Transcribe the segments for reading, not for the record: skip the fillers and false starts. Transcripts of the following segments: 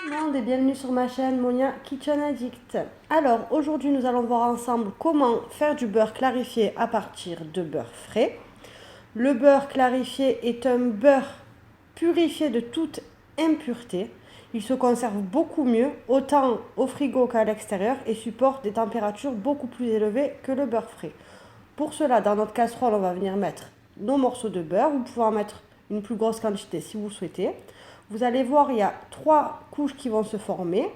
Tout le monde et bienvenue sur ma chaîne Monia Kitchen Addict. Alors aujourd'hui nous allons voir ensemble comment faire du beurre clarifié à partir de beurre frais. Le beurre clarifié est un beurre purifié de toute impureté. Il se conserve beaucoup mieux, autant au frigo qu'à l'extérieur, et supporte des températures beaucoup plus élevées que le beurre frais. Pour cela, dans notre casserole, on va venir mettre nos morceaux de beurre. Vous pouvez en mettre une plus grosse quantité si vous souhaitez. Vous allez voir, il y a 3 couches qui vont se former.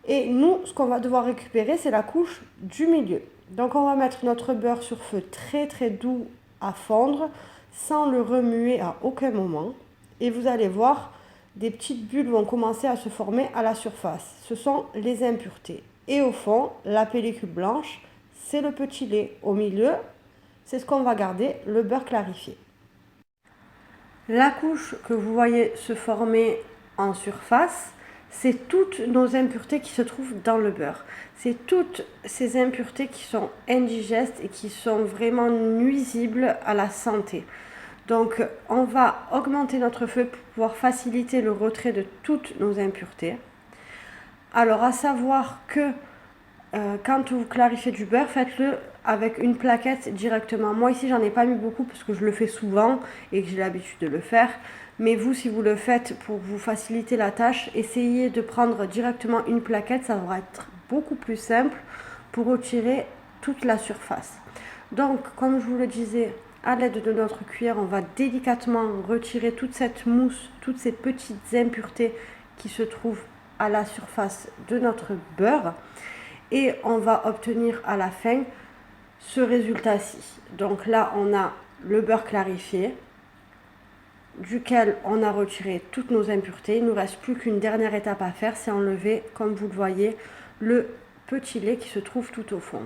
Et nous, ce qu'on va devoir récupérer, c'est la couche du milieu. Donc on va mettre notre beurre sur feu très très doux à fondre, sans le remuer à aucun moment. Et vous allez voir, des petites bulles vont commencer à se former à la surface. Ce sont les impuretés. Et au fond, la pellicule blanche, c'est le petit lait. Au milieu, c'est ce qu'on va garder, le beurre clarifié. La couche que vous voyez se former en surface, c'est toutes nos impuretés qui se trouvent dans le beurre. C'est toutes ces impuretés qui sont indigestes et qui sont vraiment nuisibles à la santé. Donc on va augmenter notre feu pour pouvoir faciliter le retrait de toutes nos impuretés. Alors à savoir que quand vous clarifiez du beurre, faites-le avec une plaquette directement. Moi ici j'en ai pas mis beaucoup parce que je le fais souvent et que j'ai l'habitude de le faire. Mais vous, si vous le faites pour vous faciliter la tâche, essayez de prendre directement une plaquette. Ça va être beaucoup plus simple pour retirer toute la surface. Donc comme je vous le disais, à l'aide de notre cuillère, on va délicatement retirer toute cette mousse, toutes ces petites impuretés qui se trouvent à la surface de notre beurre. Et on va obtenir à la fin ce résultat-ci. Donc là, on a le beurre clarifié, duquel on a retiré toutes nos impuretés. Il ne nous reste plus qu'une dernière étape à faire, c'est enlever, comme vous le voyez, le petit lait qui se trouve tout au fond.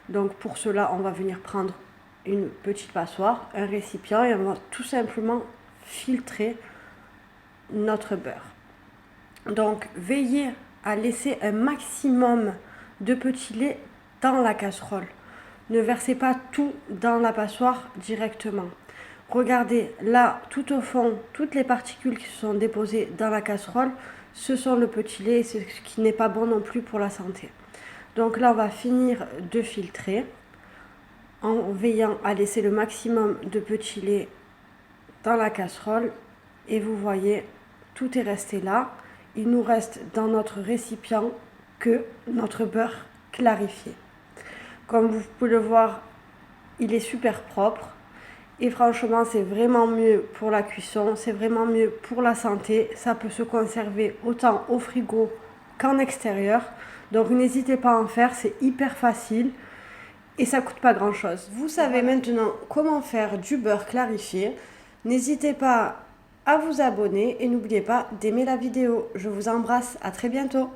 Donc pour cela, on va venir prendre une petite passoire, un récipient, et on va tout simplement filtrer notre beurre. Donc veillez à laisser un maximum de petit lait dans la casserole. Ne versez pas tout dans la passoire directement. Regardez là, tout au fond, toutes les particules qui se sont déposées dans la casserole, ce sont le petit lait, ce qui n'est pas bon non plus pour la santé. Donc là, on va finir de filtrer en veillant à laisser le maximum de petit lait dans la casserole. Et vous voyez, tout est resté là. Il nous reste dans notre récipient que notre beurre clarifié. Comme vous pouvez le voir, il est super propre et franchement c'est vraiment mieux pour la cuisson, c'est vraiment mieux pour la santé. Ça peut se conserver autant au frigo qu'en extérieur, donc n'hésitez pas à en faire, c'est hyper facile et ça coûte pas grand chose. Vous savez maintenant comment faire du beurre clarifié. N'hésitez pas à vous abonner et n'oubliez pas d'aimer la vidéo. Je vous embrasse, à très bientôt.